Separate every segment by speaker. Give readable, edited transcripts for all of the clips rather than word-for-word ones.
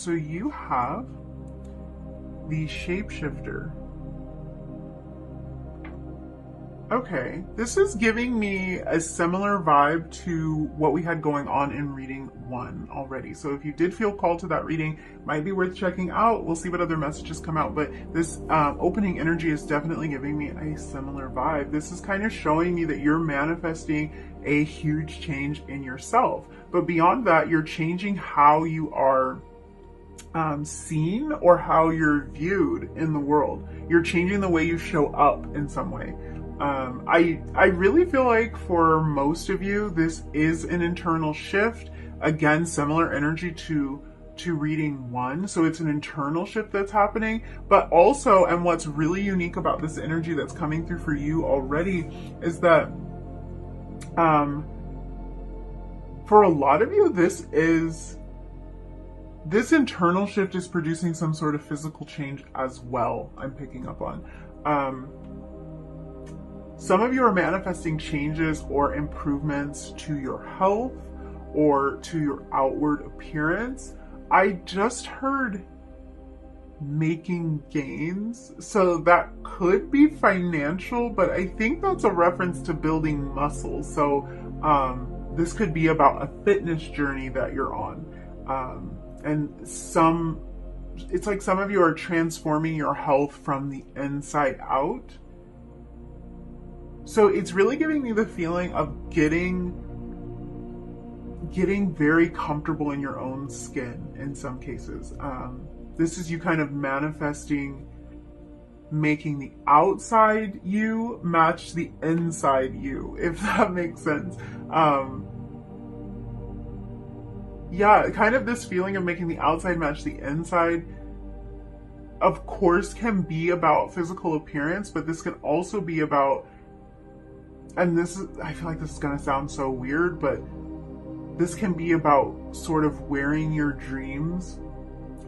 Speaker 1: So you have the shapeshifter. Okay, this is giving me a similar vibe to what we had going on in reading 1 already. So if you did feel called to that reading, might be worth checking out. We'll see what other messages come out, but this opening energy is definitely giving me a similar vibe. This is kind of showing me that you're manifesting a huge change in yourself. But beyond that, you're changing how you are seen or how you're viewed in the world. You're changing the way you show up in some way. I really feel like for most of you, this is an internal shift. Again, similar energy to reading 1. So it's an internal shift that's happening, but also, and what's really unique about this energy that's coming through for you already is that, for a lot of you, this internal shift is producing some sort of physical change as well, I'm picking up on. Some of you are manifesting changes or improvements to your health or to your outward appearance. I just heard making gains. So that could be financial, but I think that's a reference to building muscle. So this could be about a fitness journey that you're on. It's like some of you are transforming your health from the inside out. So it's really giving me the feeling of getting very comfortable in your own skin in some cases. This is you kind of manifesting, making the outside you match the inside you, if that makes sense. Yeah, kind of this feeling of making the outside match the inside, of course, can be about physical appearance, but this can also be about, and I feel like this is going to sound so weird, but this can be about sort of wearing your dreams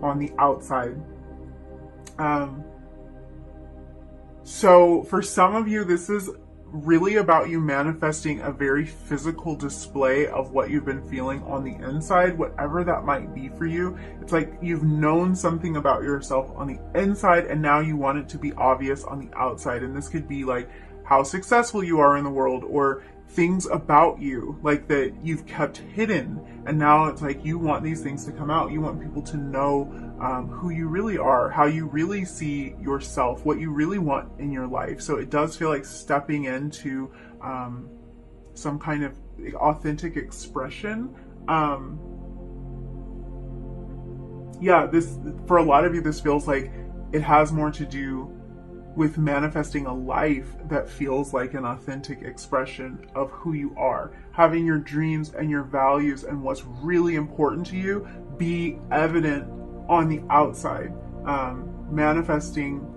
Speaker 1: on the outside. So for some of you, this is really about you manifesting a very physical display of what you've been feeling on the inside, whatever that might be for you. It's like you've known something about yourself on the inside and now you want it to be obvious on the outside. And this could be like how successful you are in the world, or things about you like that you've kept hidden, and now it's like you want these things to come out. You want people to know who you really are, how you really see yourself, what you really want in your life. So it does feel like stepping into some kind of authentic expression. Yeah, this, for a lot of you, this feels like it has more to do with manifesting a life that feels like an authentic expression of who you are. Having your dreams and your values and what's really important to you be evident on the outside. Manifesting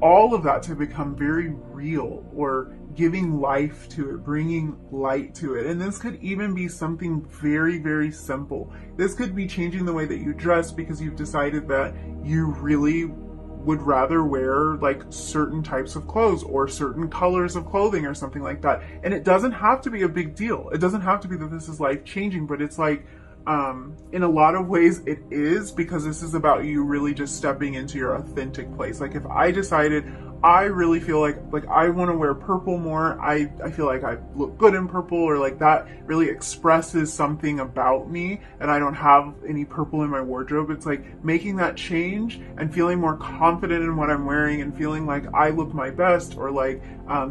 Speaker 1: all of that to become very real, or giving life to it, bringing light to it. And this could even be something very, very simple. This could be changing the way that you dress because you've decided that you really would rather wear like certain types of clothes or certain colors of clothing or something like that. And it doesn't have to be a big deal. It doesn't have to be that this is life changing, but it's like, in a lot of ways it is, because this is about you really just stepping into your authentic place. Like if I decided I really feel like I want to wear purple more, I feel like I look good in purple, or like that really expresses something about me, and I don't have any purple in my wardrobe. It's like making that change and feeling more confident in what I'm wearing and feeling like I look my best, or like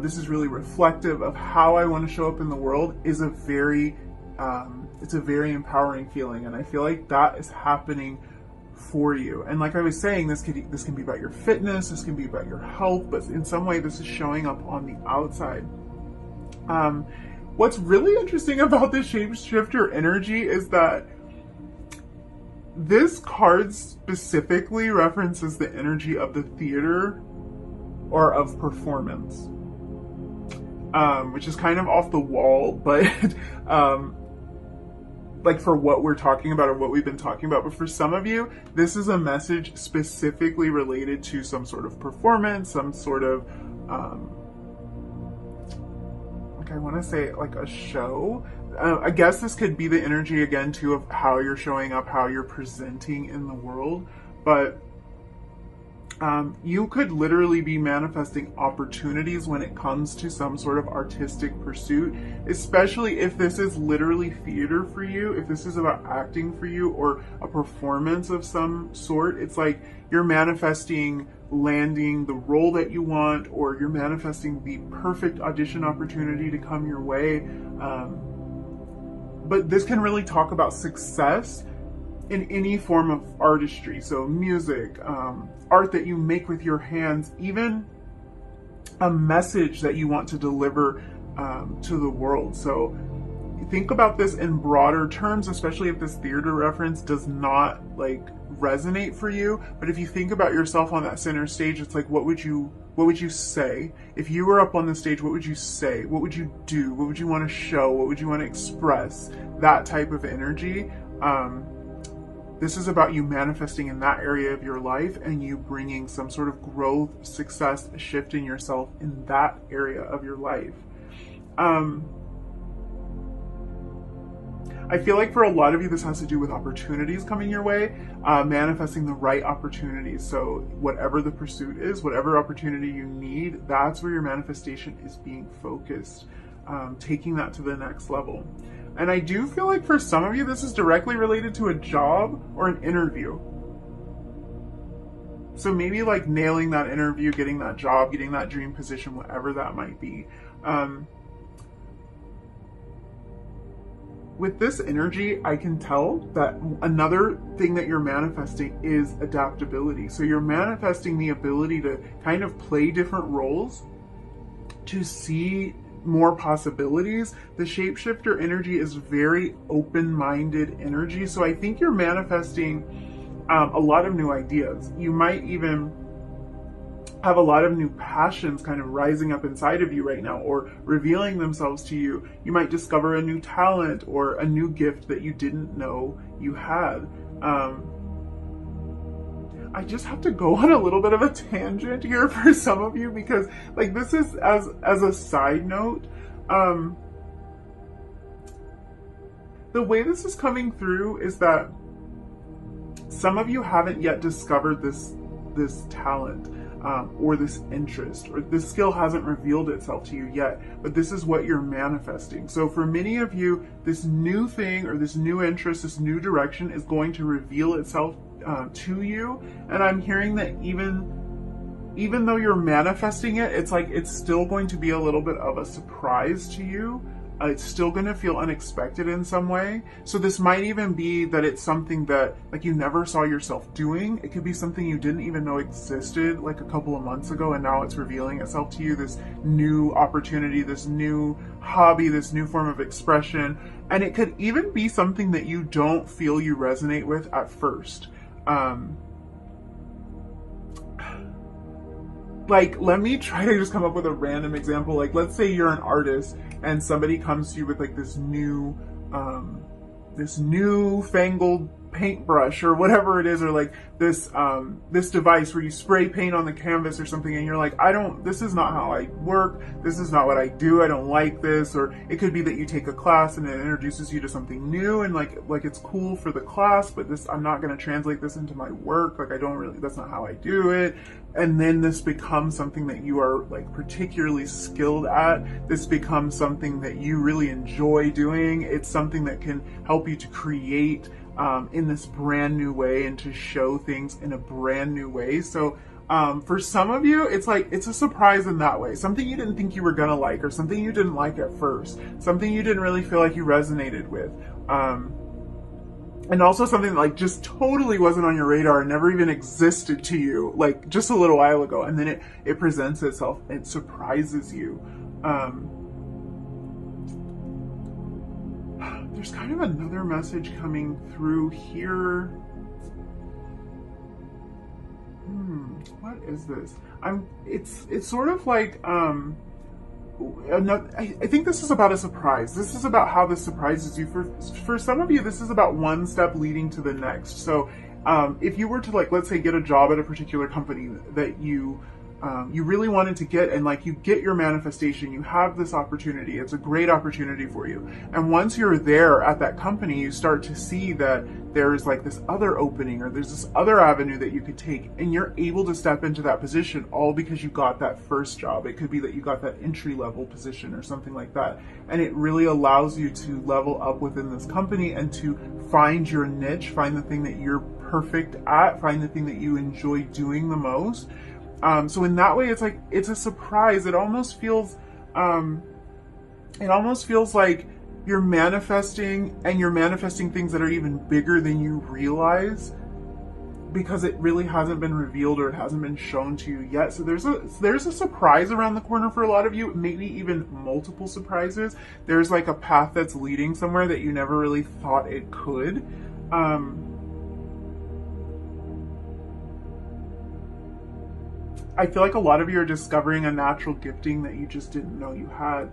Speaker 1: this is really reflective of how I want to show up in the world, is a very it's a very empowering feeling. And I feel like that is happening for you. And like I was saying, this can be about your fitness, this can be about your health, but in some way this is showing up on the outside. What's really interesting about this shapeshifter energy is that this card specifically references the energy of the theater or of performance, which is kind of off the wall, but like for what we're talking about or what we've been talking about. But for some of you, this is a message specifically related to some sort of performance, some sort of, like I want to say like a show I guess this could be the energy again too of how you're showing up, how you're presenting in the world, but you could literally be manifesting opportunities when it comes to some sort of artistic pursuit, especially if this is literally theater for you, if this is about acting for you or a performance of some sort. It's like you're manifesting landing the role that you want, or you're manifesting the perfect audition opportunity to come your way. But this can really talk about success in any form of artistry. So music, art that you make with your hands, even a message that you want to deliver to the world. So think about this in broader terms, especially if this theater reference does not like resonate for you. But if you think about yourself on that center stage, it's like, what would you say? If you were up on the stage, what would you say? What would you do? What would you want to show? What would you want to express? That type of energy. This is about you manifesting in that area of your life and you bringing some sort of growth, success, a shift in yourself in that area of your life. I feel like for a lot of you, this has to do with opportunities coming your way, manifesting the right opportunities. So whatever the pursuit is, whatever opportunity you need, that's where your manifestation is being focused, taking that to the next level. And I do feel like for some of you, this is directly related to a job or an interview. So maybe like nailing that interview, getting that job, getting that dream position, whatever that might be. With this energy, I can tell that another thing that you're manifesting is adaptability. So you're manifesting the ability to kind of play different roles, to see more possibilities. The shapeshifter energy is very open-minded energy. So I think you're manifesting a lot of new ideas. You might even have a lot of new passions kind of rising up inside of you right now, or revealing themselves to you. You might discover a new talent or a new gift that you didn't know you had. I just have to go on a little bit of a tangent here for some of you, because like this is as a side note, the way this is coming through is that some of you haven't yet discovered this talent, or this interest, or this skill hasn't revealed itself to you yet, but this is what you're manifesting. So for many of you, this new thing or this new interest, this new direction is going to reveal itself to you. And I'm hearing that even though you're manifesting it, it's like it's still going to be a little bit of a surprise to you. It's still going to feel unexpected in some way. So this might even be that it's something that like you never saw yourself doing. It could be something you didn't even know existed like a couple of months ago, and now it's revealing itself to you, this new opportunity, this new hobby, this new form of expression. And it could even be something that you don't feel you resonate with at first. Like, let me try to just come up with a random example. Like, let's say you're an artist and somebody comes to you with like this newfangled paintbrush or whatever it is, or like this device where you spray paint on the canvas or something, and you're like, this is not how I work, this is not what I do, I don't like this. Or it could be that you take a class and it introduces you to something new, and like it's cool for the class, but I'm not going to translate this into my work, like that's not how I do it. And then this becomes something that you are like particularly skilled at. This becomes something that you really enjoy doing. It's something that can help you to create in this brand new way and to show things in a brand new way. So for some of you, it's like it's a surprise in that way. Something you didn't think you were gonna like, or something you didn't like at first, something you didn't really feel like you resonated with. And also something that like just totally wasn't on your radar and never even existed to you like just a little while ago, and then it presents itself, it surprises you. There's kind of another message coming through here. What is this? It's sort of like I think this is about a surprise. This is about how this surprises you. For some of you, this is about one step leading to the next. So if you were to like, let's say, get a job at a particular company that you you really wanted to get, and like you get your manifestation, you have this opportunity, it's a great opportunity for you. And once you're there at that company, you start to see that there's like this other opening, or there's this other avenue that you could take, and you're able to step into that position all because you got that first job. It could be that you got that entry level position or something like that. And it really allows you to level up within this company and to find your niche, find the thing that you're perfect at, find the thing that you enjoy doing the most. So in that way, it's like, it's a surprise. It almost feels like you're manifesting, and you're manifesting things that are even bigger than you realize, because it really hasn't been revealed, or it hasn't been shown to you yet. So there's a surprise around the corner for a lot of you, maybe even multiple surprises. There's like a path that's leading somewhere that you never really thought it could. I feel like a lot of you are discovering a natural gifting that you just didn't know you had.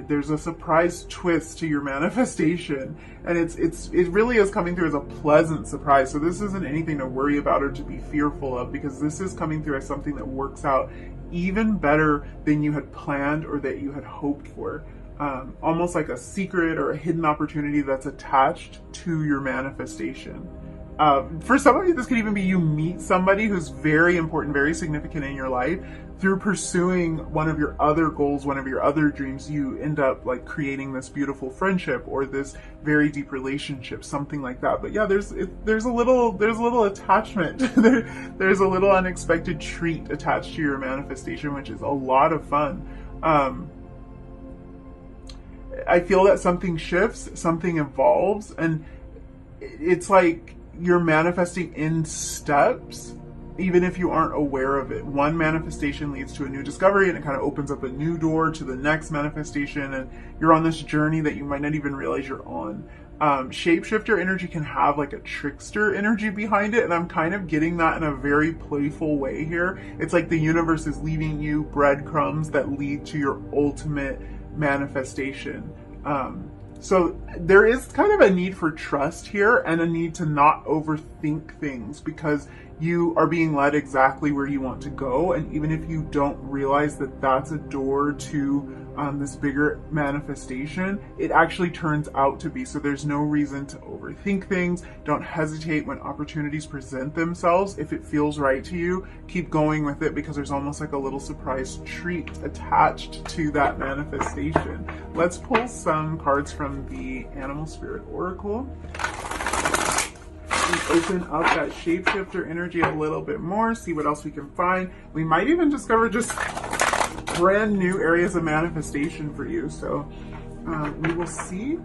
Speaker 1: There's a surprise twist to your manifestation, and it really is coming through as a pleasant surprise. So this isn't anything to worry about or to be fearful of, because this is coming through as something that works out even better than you had planned or that you had hoped for. Almost like a secret or a hidden opportunity that's attached to your manifestation. For some of you, this could even be you meet somebody who's very important, very significant in your life. Through pursuing one of your other goals, one of your other dreams, you end up like creating this beautiful friendship or this very deep relationship, something like that. But yeah, there's a little attachment. There's a little unexpected treat attached to your manifestation, which is a lot of fun. I feel that something shifts, something evolves, and it's like you're manifesting in steps, even if you aren't aware of it. One manifestation leads to a new discovery, and it kind of opens up a new door to the next manifestation, and you're on this journey that you might not even realize you're on. Shapeshifter energy can have like a trickster energy behind it, and I'm kind of getting that in a very playful way here. It's like the universe is leaving you breadcrumbs that lead to your ultimate manifestation. So there is kind of a need for trust here, and a need to not overthink things, because you are being led exactly where you want to go. And even if you don't realize that that's a door to this bigger manifestation, it actually turns out to be. So there's no reason to overthink things. Don't hesitate when opportunities present themselves. If it feels right to you, keep going with it, because there's almost like a little surprise treat attached to that manifestation. Let's pull some cards from the Animal Spirit Oracle. We open up that shapeshifter energy a little bit more, see what else we can find. We might even discover just brand new areas of manifestation for you. So we will see.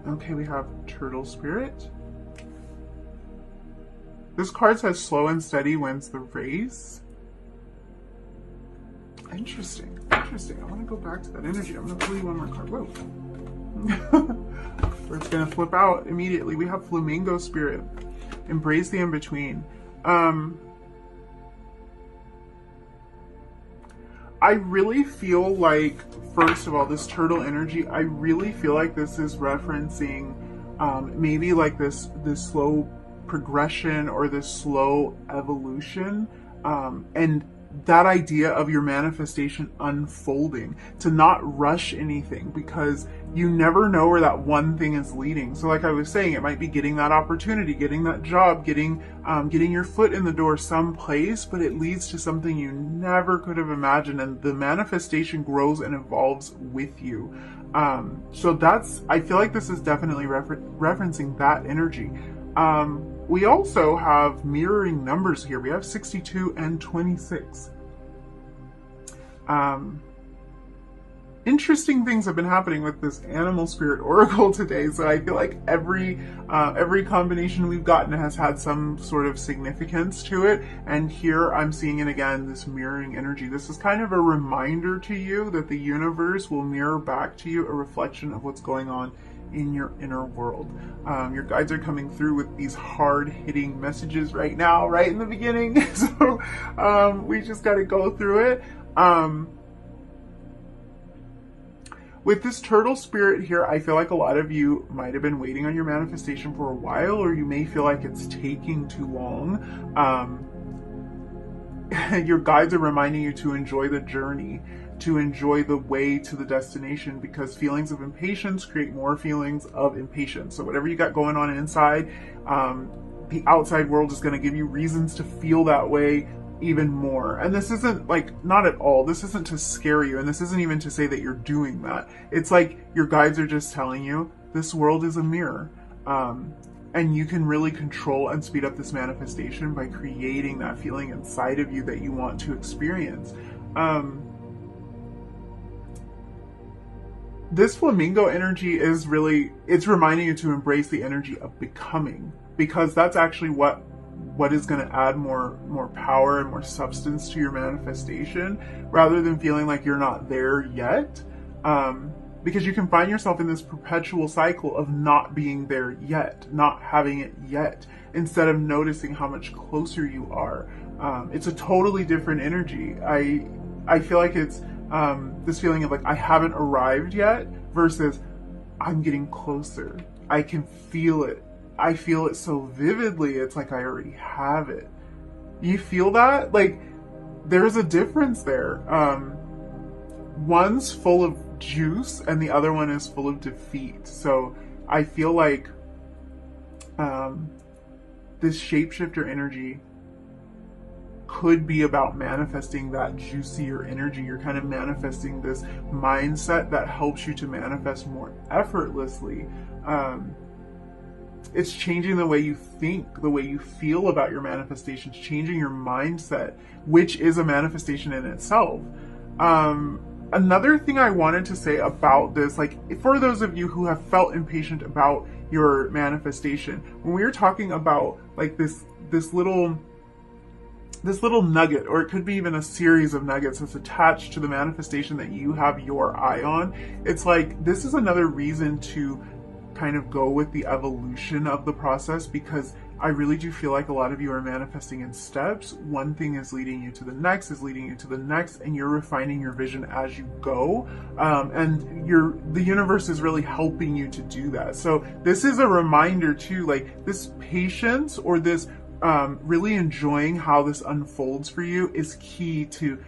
Speaker 1: Okay, we have Turtle Spirit. This card says slow and steady wins the race. Interesting. Interesting. I want to go back to that energy. I'm going to pull you one more card. Whoa. It's going to flip out immediately. We have Flamingo Spirit. Embrace the in-between. I really feel like, first of all, this turtle energy, I really feel like this is referencing maybe like this slow progression or this slow evolution, and that idea of your manifestation unfolding, to not rush anything, because you never know where that one thing is leading. So like I was saying, it might be getting that opportunity, getting that job, getting your foot in the door someplace, but it leads to something you never could have imagined, and the manifestation grows and evolves with you. So that's, I feel like this is definitely referencing that energy. We also have mirroring numbers here. We have 62 and 26. Interesting things have been happening with this Animal Spirit Oracle today. So I feel like every combination we've gotten has had some sort of significance to it. And here I'm seeing it again, this mirroring energy. This is kind of a reminder to you that the universe will mirror back to you a reflection of what's going on in your inner world. Your guides are coming through with these hard-hitting messages right now, right in the beginning. So we just got to go through it. With this turtle spirit here, I feel like a lot of you might have been waiting on your manifestation for a while, or you may feel like it's taking too long. your guides are reminding you to enjoy the journey, to enjoy the way to the destination, because feelings of impatience create more feelings of impatience. So whatever you got going on inside, the outside world is going to give you reasons to feel that way even more. And this isn't like, not at all, this isn't to scare you, and this isn't even to say that you're doing that. It's like your guides are just telling you this world is a mirror. And you can really control and speed up this manifestation by creating that feeling inside of you that you want to experience. This flamingo energy is really, it's reminding you to embrace the energy of becoming, because that's actually what is going to add more power and more substance to your manifestation, rather than feeling like you're not there yet. Because you can find yourself in this perpetual cycle of not being there yet, not having it yet, instead of noticing how much closer you are. It's a totally different energy. I feel like it's this feeling of like, I haven't arrived yet, versus I'm getting closer. I can feel it. I feel it so vividly. It's like I already have it. You feel that? Like, there's a difference there. One's full of juice and the other one is full of defeat. So I feel like this shapeshifter energy could be about manifesting that juicier energy. You're kind of manifesting this mindset that helps you to manifest more effortlessly. It's changing the way you think, the way you feel about your manifestations, changing your mindset, which is a manifestation in itself. Another thing I wanted to say about this, like for those of you who have felt impatient about your manifestation, when we were talking about like this little nugget, or it could be even a series of nuggets that's attached to the manifestation that you have your eye on, it's like this is another reason to kind of go with the evolution of the process, because I really do feel like a lot of you are manifesting in steps. One thing is leading you to the next, is leading you to the next, and you're refining your vision as you go. And the universe is really helping you to do that. So this is a reminder too, like this patience, or this really enjoying how this unfolds for you, is key to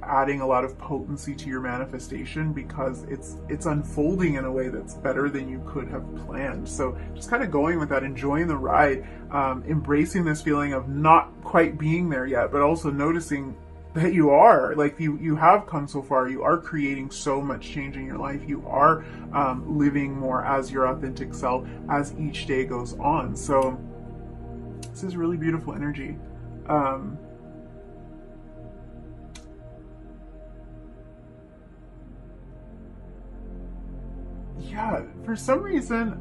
Speaker 1: adding a lot of potency to your manifestation, because it's unfolding in a way that's better than you could have planned. So just kind of going with that, enjoying the ride, embracing this feeling of not quite being there yet, but also noticing that you are, like you have come so far. You are creating so much change in your life. You are living more as your authentic self as each day goes on. So this is really beautiful energy. Yeah, for some reason,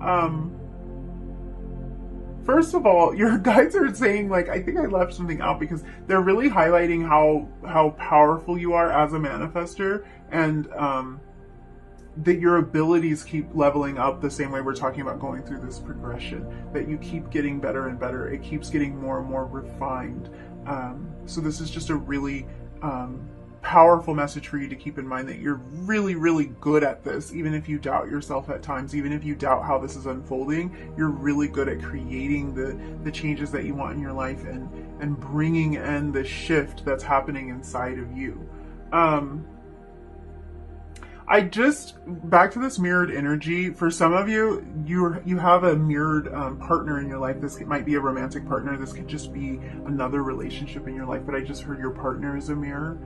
Speaker 1: first of all, your guides are saying, like, I think I left something out, because they're really highlighting how powerful you are as a manifester, and that your abilities keep leveling up the same way we're talking about going through this progression, that you keep getting better and better. It keeps getting more and more refined. So this is just a really powerful message for you to keep in mind, that you're really, really good at this. Even if you doubt yourself at times, even if you doubt how this is unfolding, you're really good at creating the changes that you want in your life, and bringing in the shift that's happening inside of you. Back to this mirrored energy. For some of you, you have a mirrored partner in your life. This might be a romantic partner. This could just be another relationship in your life, but I just heard your partner is a mirror.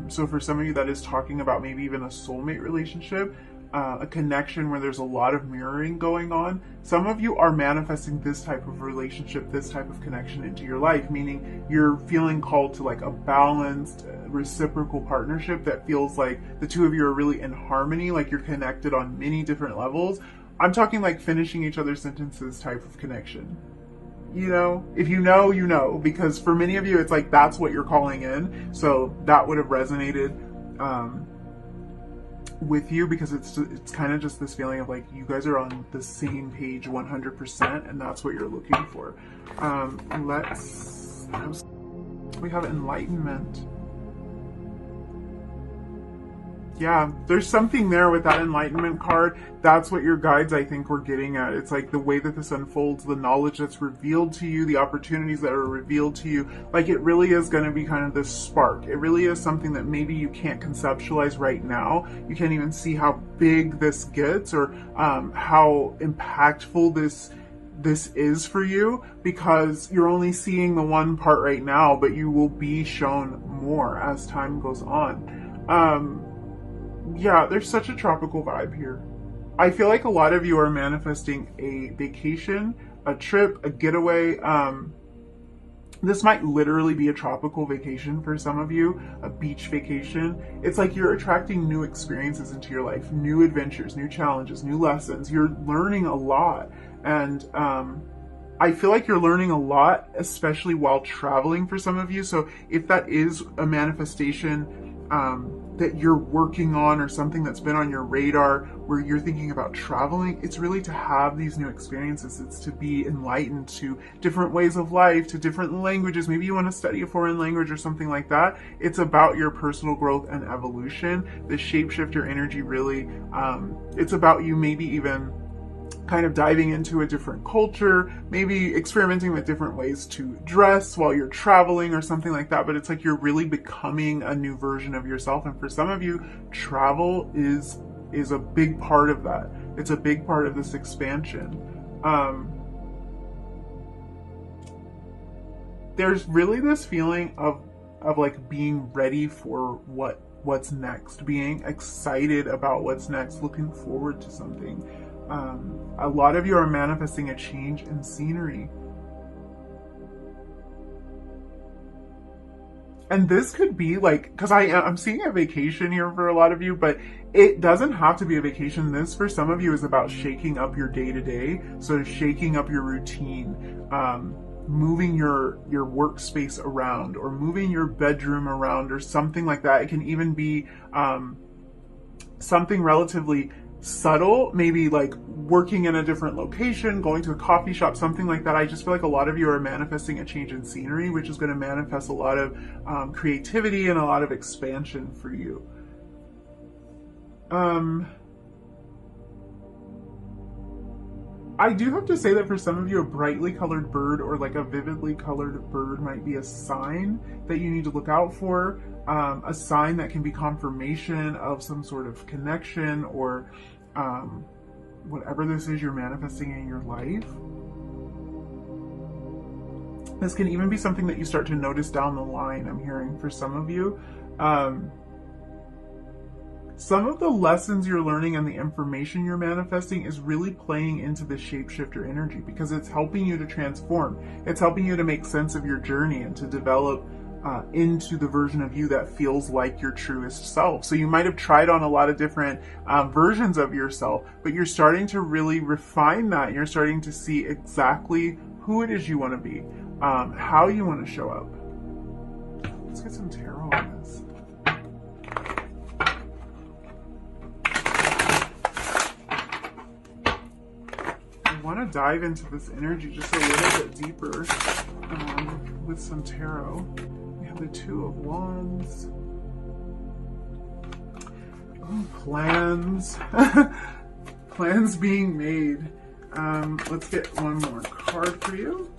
Speaker 1: So for some of you, that is talking about maybe even a soulmate relationship, a connection where there's a lot of mirroring going on. Some of you are manifesting this type of relationship, this type of connection into your life, meaning you're feeling called to like a balanced, reciprocal partnership that feels like the two of you are really in harmony, like you're connected on many different levels. I'm talking like finishing each other's sentences type of connection. You know, if you know, you know, because for many of you, it's like that's what you're calling in. So that would have resonated with you, because it's kind of just this feeling of like you guys are on the same page 100%, and that's what you're looking for. We have enlightenment. Yeah, there's something there with that enlightenment card. That's what your guides, I think, were getting at. It's like the way that this unfolds, the knowledge that's revealed to you, the opportunities that are revealed to you. Like, it really is going to be kind of this spark. It really is something that maybe you can't conceptualize right now. You can't even see how big this gets, or how impactful this is for you, because you're only seeing the one part right now, but you will be shown more as time goes on. Yeah, there's such a tropical vibe here. I feel like a lot of you are manifesting a vacation, a trip, a getaway. This might literally be a tropical vacation for some of you, a beach vacation. It's like you're attracting new experiences into your life, new adventures, new challenges, new lessons. You're learning a lot. And I feel like you're learning a lot, especially while traveling for some of you. So if that is a manifestation that you're working on, or something that's been on your radar where you're thinking about traveling, it's really to have these new experiences. It's to be enlightened to different ways of life, to different languages. Maybe you want to study a foreign language or something like that. It's about your personal growth and evolution. The shapeshifter energy really, it's about you maybe even kind of diving into a different culture, maybe experimenting with different ways to dress while you're traveling or something like that. But it's like you're really becoming a new version of yourself. And for some of you, travel is a big part of that. It's a big part of this expansion. There's really this feeling of like being ready for what's next, being excited about what's next, looking forward to something. A lot of you are manifesting a change in scenery. And this could be like, because I'm seeing a vacation here for a lot of you, but it doesn't have to be a vacation. This, for some of you, is about shaking up your day-to-day. So shaking up your routine, moving your workspace around, or moving your bedroom around, or something like that. It can even be something relatively subtle, maybe like working in a different location, going to a coffee shop, something like that. I just feel like a lot of you are manifesting a change in scenery, which is going to manifest a lot of creativity and a lot of expansion for you. I do have to say that for some of you, a brightly colored bird or like a vividly colored bird might be a sign that you need to look out for. A sign that can be confirmation of some sort of connection, or whatever this is you're manifesting in your life. This can even be something that you start to notice down the line, I'm hearing, for some of you. Some of the lessons you're learning and the information you're manifesting is really playing into the shapeshifter energy, because it's helping you to transform. It's helping you to make sense of your journey and to develop into the version of you that feels like your truest self. So you might have tried on a lot of different versions of yourself, but you're starting to really refine that. You're starting to see exactly who it is you want to be, how you want to show up. Let's get some tarot on this. I want to dive into this energy just a little bit deeper with some tarot. The Two of Wands. Oh, plans. Plans being made. Let's get one more card for you.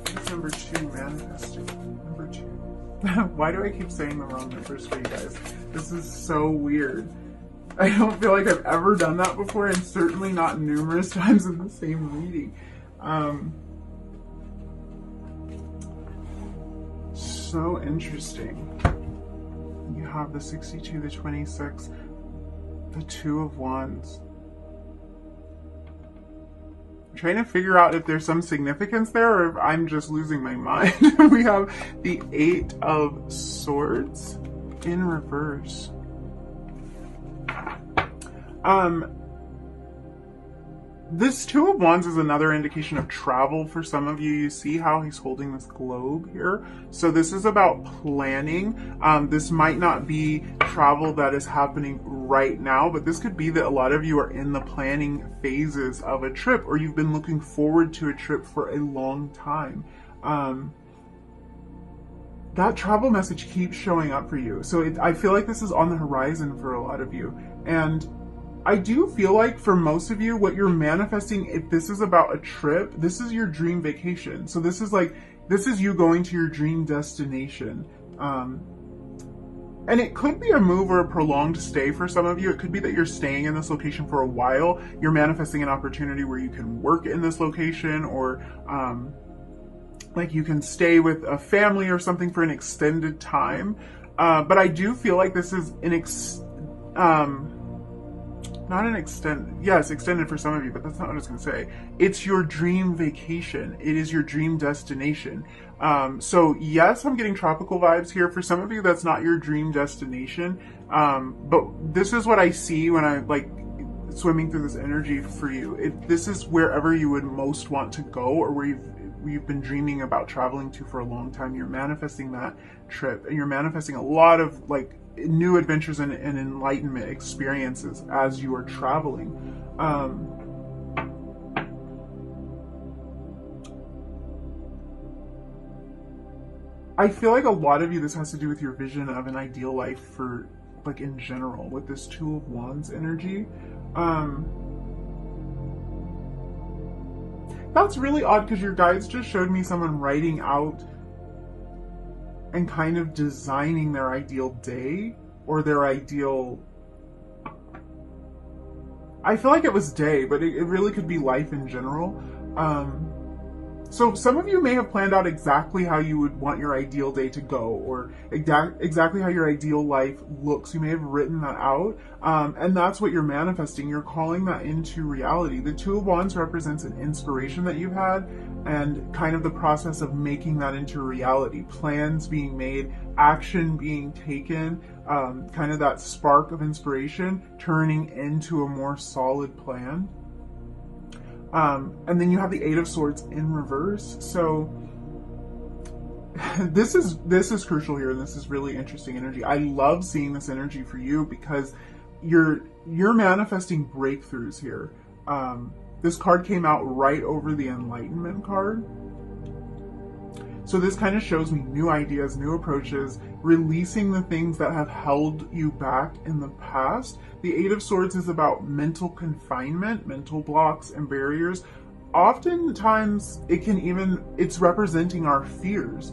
Speaker 1: That's number 2, manifesting. Number 2. Why do I keep saying the wrong numbers for you guys? This is so weird. I don't feel like I've ever done that before, and certainly not numerous times in the same reading. So interesting. You have the 62, the 26, the Two of Wands. I'm trying to figure out if there's some significance there, or if I'm just losing my mind. We have the 8 of Swords in reverse. This Two of Wands is another indication of travel for some of you. You see how he's holding this globe here? So this is about planning. This might not be travel that is happening right now, but this could be that a lot of you are in the planning phases of a trip, or you've been looking forward to a trip for a long time. that travel message keeps showing up for you. So I feel like this is on the horizon for a lot of you. And I do feel like for most of you, what you're manifesting, if this is about a trip, this is your dream vacation. So this is you going to your dream destination. And it could be a move or a prolonged stay for some of you. It could be that you're staying in this location for a while. You're manifesting an opportunity where you can work in this location, or like you can stay with a family or something for an extended time. But I do feel like this is extended for some of you, but that's not what I was going to say. It's your dream vacation. It is your dream destination. So yes, I'm getting tropical vibes here. For some of you, that's not your dream destination. But this is what I see when I like swimming through this energy for you. This is wherever you would most want to go, or where you've been dreaming about traveling to for a long time. You're manifesting that trip, and you're manifesting a lot of like new adventures and enlightenment experiences as you are traveling. I feel like a lot of you, this has to do with your vision of an ideal life for, like, in general, with this Two of Wands energy. That's really odd, because your guides just showed me someone writing out and kind of designing their ideal day, or their ideal... I feel like it was day, but it really could be life in general. So some of you may have planned out exactly how you would want your ideal day to go, or exactly how your ideal life looks. You may have written that out, and that's what you're manifesting. You're calling that into reality. The Two of Wands represents an inspiration that you've had, and kind of the process of making that into reality. Plans being made, action being taken, kind of that spark of inspiration turning into a more solid plan. And then you have the Eight of Swords in reverse. So this is crucial here, and this is really interesting energy. I love seeing this energy for you, because you're manifesting breakthroughs here. This card came out right over the Enlightenment card. So this kind of shows me new ideas, new approaches, releasing the things that have held you back in the past. The Eight of Swords is about mental confinement, mental blocks and barriers. Oftentimes it's representing our fears.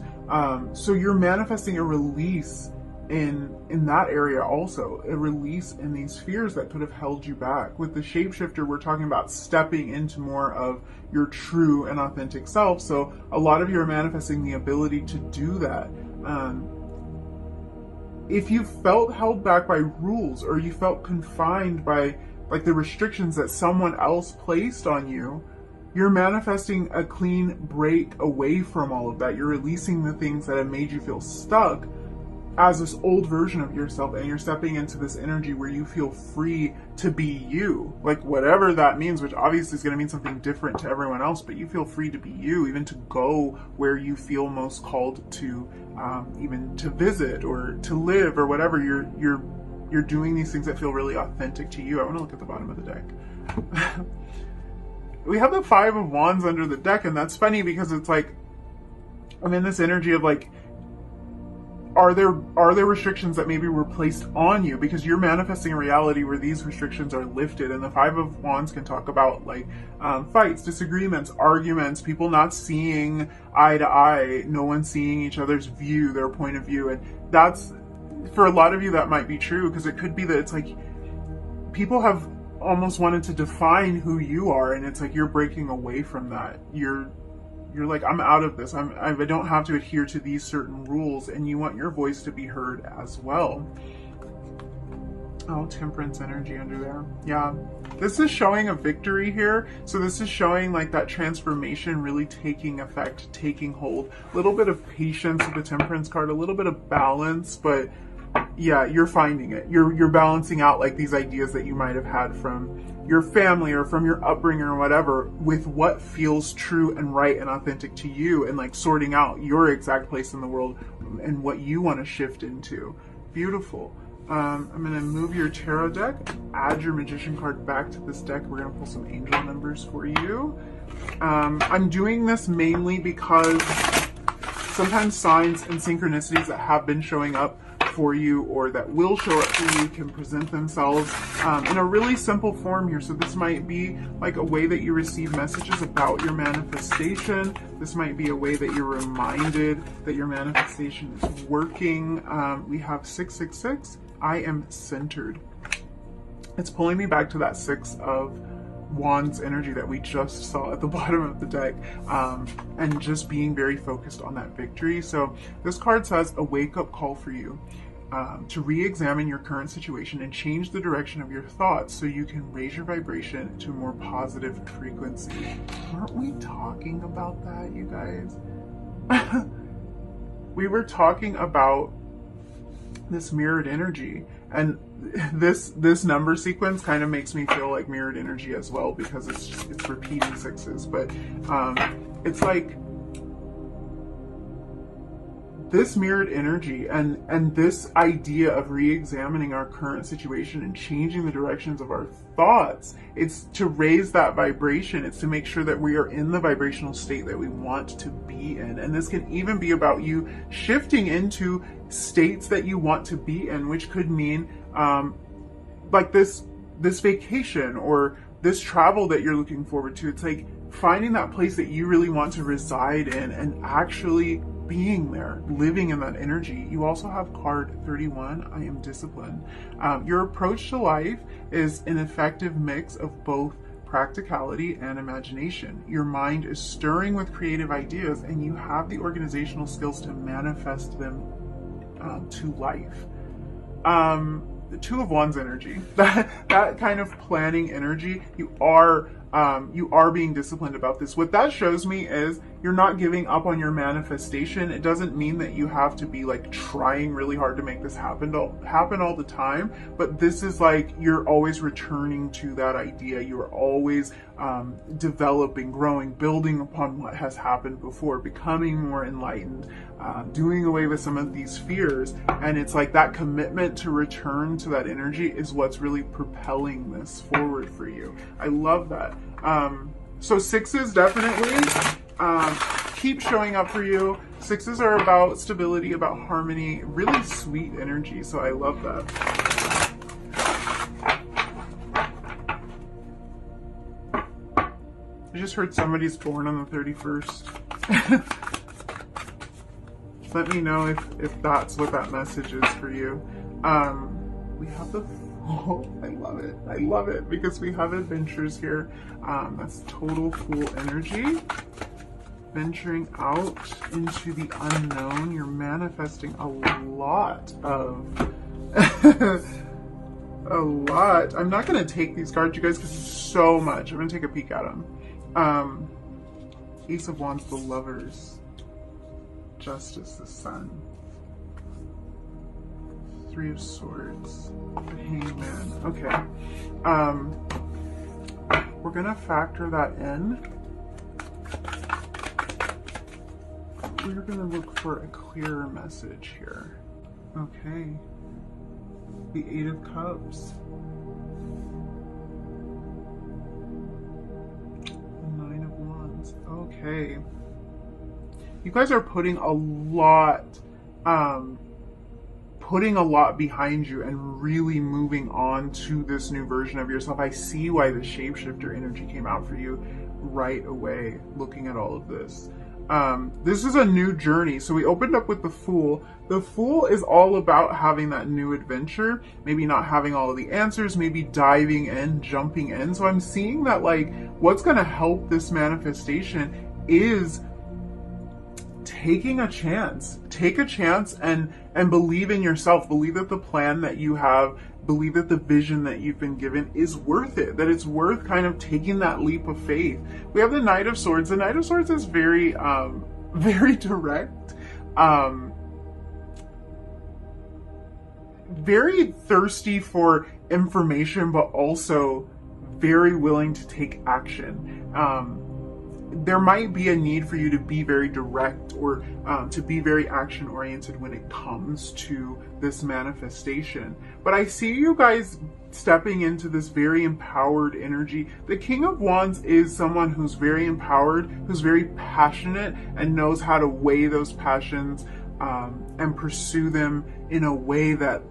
Speaker 1: So you're manifesting a release in that area also, a release in these fears that could have held you back. With the Shapeshifter, we're talking about stepping into more of your true and authentic self. So a lot of you are manifesting the ability to do that. If you felt held back by rules, or you felt confined by like the restrictions that someone else placed on you, you're manifesting a clean break away from all of that. You're releasing the things that have made you feel stuck as this old version of yourself, and you're stepping into this energy where you feel free to be you, like whatever that means, which obviously is going to mean something different to everyone else, but you feel free to be you, even to go where you feel most called to, even to visit or to live or whatever. You're doing these things that feel really authentic to you. I want to look at the bottom of the deck. We have the Five of Wands under the deck, and that's funny because it's like, I'm in this energy of like, are there restrictions that maybe were placed on you, because you're manifesting a reality where these restrictions are lifted. And the Five of Wands can talk about like fights, disagreements, arguments, people not seeing eye to eye, no one seeing each other's view, their point of view. And that's, for a lot of you, that might be true, because it could be that it's like people have almost wanted to define who you are, and it's like you're breaking away from that. You're like, I'm out of this. I don't have to adhere to these certain rules, and you want your voice to be heard as well. Oh, Temperance energy under there. Yeah. This is showing a victory here. So this is showing like that transformation really taking effect, taking hold. A little bit of patience with the Temperance card, a little bit of balance, but yeah, you're finding it. You're balancing out like these ideas that you might have had from your family or from your upbringing or whatever, with what feels true and right and authentic to you, and like sorting out your exact place in the world and what you want to shift into. Beautiful. I'm going to move your tarot deck, add your Magician card back to this deck. We're going to pull some angel numbers for you. I'm doing this mainly because sometimes signs and synchronicities that have been showing up for you or that will show up for you can present themselves in a really simple form here. So this might be like a way that you receive messages about your manifestation. This might be a way that you're reminded that your manifestation is working. We have 666. I am centered. It's pulling me back to that Six of Wands energy that we just saw at the bottom of the deck, and just being very focused on that victory. So this card says a wake-up call for you to re-examine your current situation and change the direction of your thoughts so you can raise your vibration to a more positive frequency. Weren't we talking about that, you guys? We were talking about this mirrored energy, and this number sequence kind of makes me feel like mirrored energy as well, because it's repeating sixes, but it's like this mirrored energy and this idea of re-examining our current situation and changing the directions of our thoughts. It's to raise that vibration. It's to make sure that we are in the vibrational state that we want to be in. And this can even be about you shifting into states that you want to be in, which could mean like this vacation or this travel that you're looking forward to. It's like finding that place that you really want to reside in and actually being there, living in that energy. You also have card 31, I am disciplined. Your approach to life is an effective mix of both practicality and imagination. Your mind is stirring with creative ideas and you have the organizational skills to manifest them to life. The Two of Wands energy, that kind of planning energy, you are being disciplined about this. What that shows me is you're not giving up on your manifestation. It doesn't mean that you have to be like trying really hard to make this happen all the time, but this is like you're always returning to that idea. You're always developing, growing, building upon what has happened before, becoming more enlightened, doing away with some of these fears. And it's like that commitment to return to that energy is what's really propelling this forward for you. I love that. So sixes definitely keep showing up for you. Sixes are about stability, about harmony, really sweet energy. So I love that. I just heard somebody's born on the 31st. Let me know if that's what that message is for you. We have the Fool. I love it. I love it because we have adventures here. That's total Fool energy. Venturing out into the unknown. You're manifesting a lot of a lot. I'm not going to take these cards, you guys, because it's so much. I'm going to take a peek at them. Ace of Wands, the Lovers. Justice, the Sun. Three of Swords, the Hangman. Okay. We're going to factor that in. We're going to look for a clearer message here. Okay. The Eight of Cups. The Nine of Wands. Okay. You guys are putting a lot behind you and really moving on to this new version of yourself. I see why the shapeshifter energy came out for you right away, looking at all of this. This is a new journey. So we opened up with the Fool. The Fool is all about having that new adventure, maybe not having all of the answers, maybe diving in, jumping in. So I'm seeing that like what's going to help this manifestation is taking a chance. Take a chance and believe in yourself. Believe that the plan that you have, believe that the vision that you've been given is worth it, that it's worth kind of taking that leap of faith. We have the Knight of Swords. The Knight of Swords is very, very direct, very thirsty for information, but also very willing to take action. there might be a need for you to be very direct, or to be very action oriented when it comes to this manifestation. But I see you guys stepping into this very empowered energy. The King of Wands is someone who's very empowered, who's very passionate, and knows how to weigh those passions and pursue them in a way that,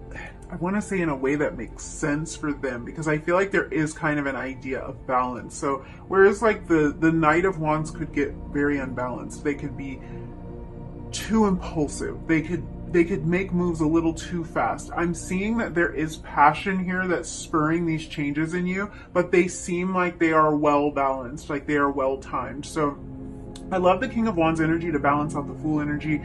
Speaker 1: I want to say in a way that makes sense for them, because I feel like there is kind of an idea of balance. So whereas like the Knight of Wands could get very unbalanced, they could be too impulsive, they could make moves a little too fast. I'm seeing that there is passion here that's spurring these changes in you, but they seem like they are well balanced, like they are well timed. So I love the King of Wands energy to balance out the Fool energy.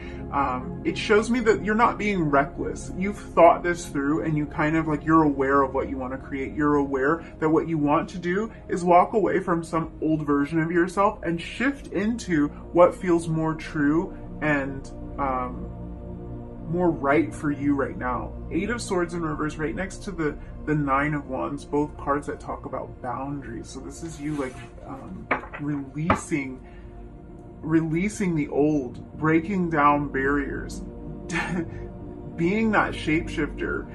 Speaker 1: It shows me that you're not being reckless. You've thought this through, and you kind of like, you're aware of what you want to create. You're aware that what you want to do is walk away from some old version of yourself and shift into what feels more true and more right for you right now. 8 of Swords in reverse right next to the 9 of Wands, both cards that talk about boundaries. So this is you like releasing the old, breaking down barriers, being that shapeshifter.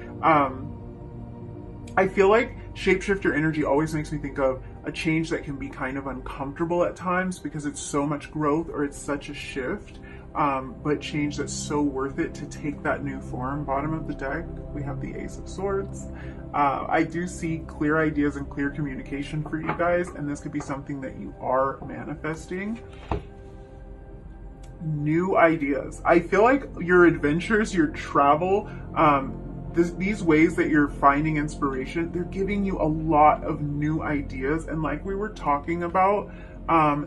Speaker 1: I feel like shapeshifter energy always makes me think of a change that can be kind of uncomfortable at times because it's so much growth or it's such a shift, but change that's so worth it to take that new form. Bottom of the deck, we have the Ace of Swords. I do see clear ideas and clear communication for you guys, and this could be something that you are manifesting. New ideas. I feel like your adventures, your travel, these ways that you're finding inspiration, they're giving you a lot of new ideas. And like we were talking about,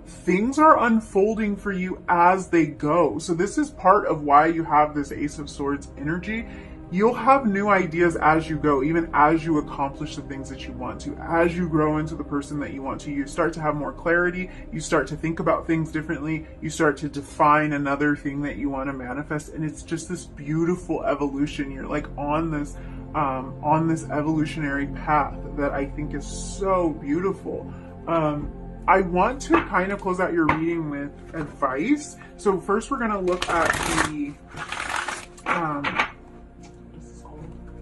Speaker 1: things are unfolding for you as they go. So this is part of why you have this Ace of Swords energy. You'll have new ideas as you go, even as you accomplish the things that you want to. As you grow into the person that you want to, you start to have more clarity. You start to think about things differently. You start to define another thing that you want to manifest. And it's just this beautiful evolution. You're like on this evolutionary path that I think is so beautiful. I want to kind of close out your reading with advice. So first we're going to look at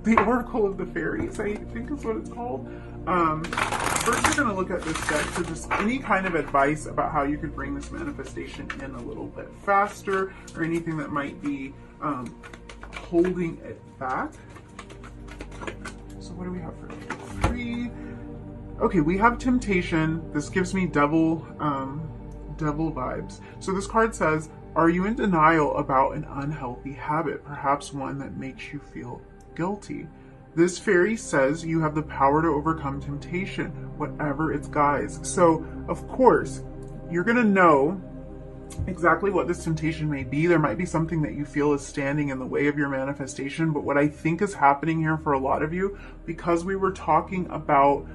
Speaker 1: the Oracle of the Fairies, I think is what it's called. First we're going to look at this deck for just any kind of advice about how you could bring this manifestation in a little bit faster, or anything that might be holding it back. So what do we have for 3? Okay, we have Temptation. This gives me devil vibes. So this card says, are you in denial about an unhealthy habit, perhaps one that makes you feel guilty? This fairy says you have the power to overcome temptation, whatever its guise. So, of course, you're going to know exactly what this temptation may be. There might be something that you feel is standing in the way of your manifestation, but what I think is happening here for a lot of you, because we were talking about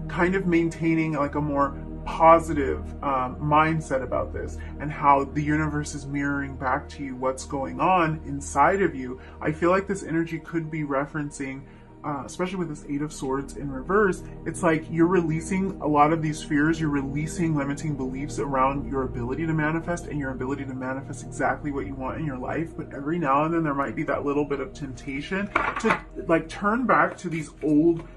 Speaker 1: kind of maintaining like a more positive mindset about this, and how the universe is mirroring back to you what's going on inside of you. I feel like this energy could be referencing, especially with this 8 of Swords in reverse, it's like you're releasing a lot of these fears, you're releasing limiting beliefs around your ability to manifest and your ability to manifest exactly what you want in your life. But every now and then there might be that little bit of temptation to like turn back to these old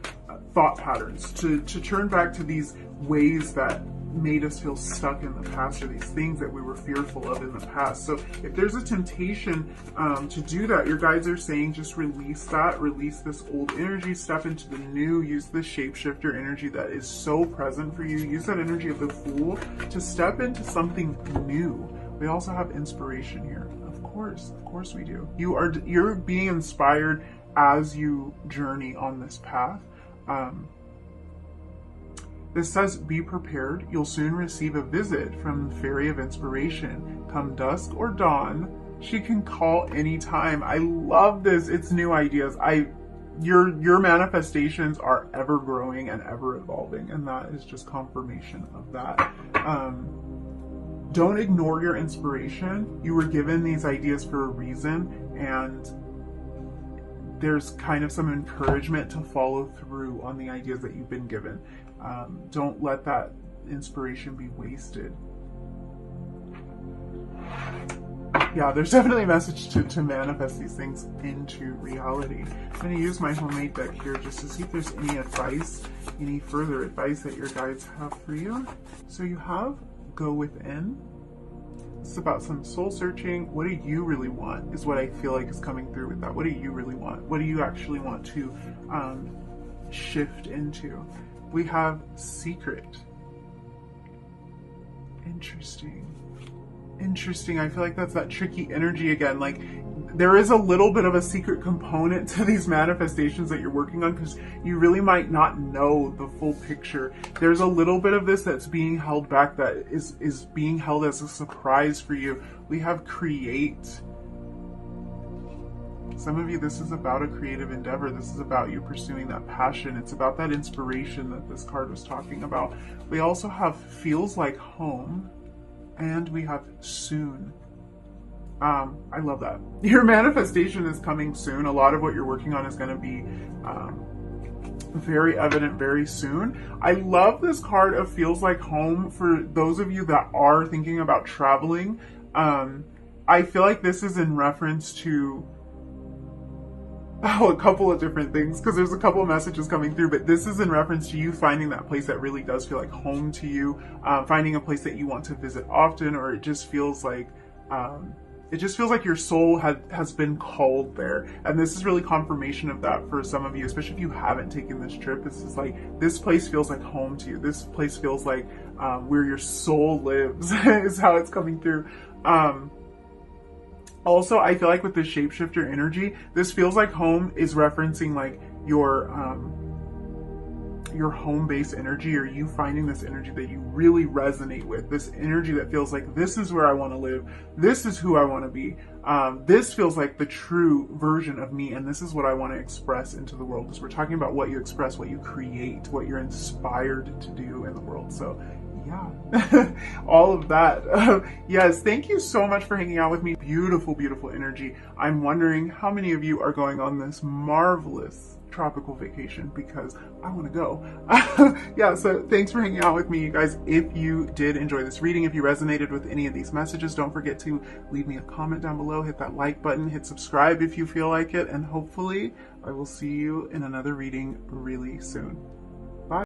Speaker 1: thought patterns, to turn back to these ways that made us feel stuck in the past, or these things that we were fearful of in the past. So if there's a temptation to do that, your guides are saying just release that, release this old energy, step into the new, use the shapeshifter energy that is so present for you, use that energy of the Fool to step into something new. We also have inspiration here. Of course we do. You're being inspired as you journey on this path. This says, be prepared. You'll soon receive a visit from the Fairy of Inspiration. Come dusk or dawn, she can call anytime. I love this. It's new ideas. Your manifestations are ever growing and ever evolving, and that is just confirmation of that. Don't ignore your inspiration. You were given these ideas for a reason, and there's kind of some encouragement to follow through on the ideas that you've been given. Don't let that inspiration be wasted. Yeah, there's definitely a message to manifest these things into reality. I'm going to use my homemade deck here just to see if there's any advice, any further advice that your guides have for you. So you have Go Within. It's about some soul searching. What do you really want is what I feel like is coming through with that. What do you really want? What do you actually want to shift into? We have Secret. Interesting. I feel like that's that tricky energy again. Like, there is a little bit of a secret component to these manifestations that you're working on, because you really might not know the full picture. There's a little bit of this that's being held back, that is being held as a surprise for you. We have Create. Some of you, this is about a creative endeavor. This is about you pursuing that passion. It's about that inspiration that this card was talking about. We also have Feels Like Home, and we have Soon. I love that. Your manifestation is coming soon. A lot of what you're working on is going to be very evident very soon. I love this card of Feels Like Home for those of you that are thinking about traveling. I feel like this is in reference to a couple of different things, because there's a couple of messages coming through, but this is in reference to you finding that place that really does feel like home to you, finding a place that you want to visit often, or it just feels like your soul has been called there. And this is really confirmation of that for some of you, especially if you haven't taken this trip. This is like, this place feels like home to you. This place feels like where your soul lives is how it's coming through. Also, I feel like with the shapeshifter energy, this feels like home is referencing like your home-based energy, or you finding this energy that you really resonate with, this energy that feels like this is where I want to live, this is who I want to be, this feels like the true version of me, and this is what I want to express into the world. Because we're talking about what you express, what you create, what you're inspired to do in the world. So yeah, all of that. Yes, thank you so much for hanging out with me. Beautiful, beautiful energy. I'm wondering how many of you are going on this marvelous tropical vacation, because I want to go. Yeah, so thanks for hanging out with me, you guys. If you did enjoy this reading, if you resonated with any of these messages, don't forget to leave me a comment down below, hit that like button, hit subscribe if you feel like it, and hopefully I will see you in another reading really soon.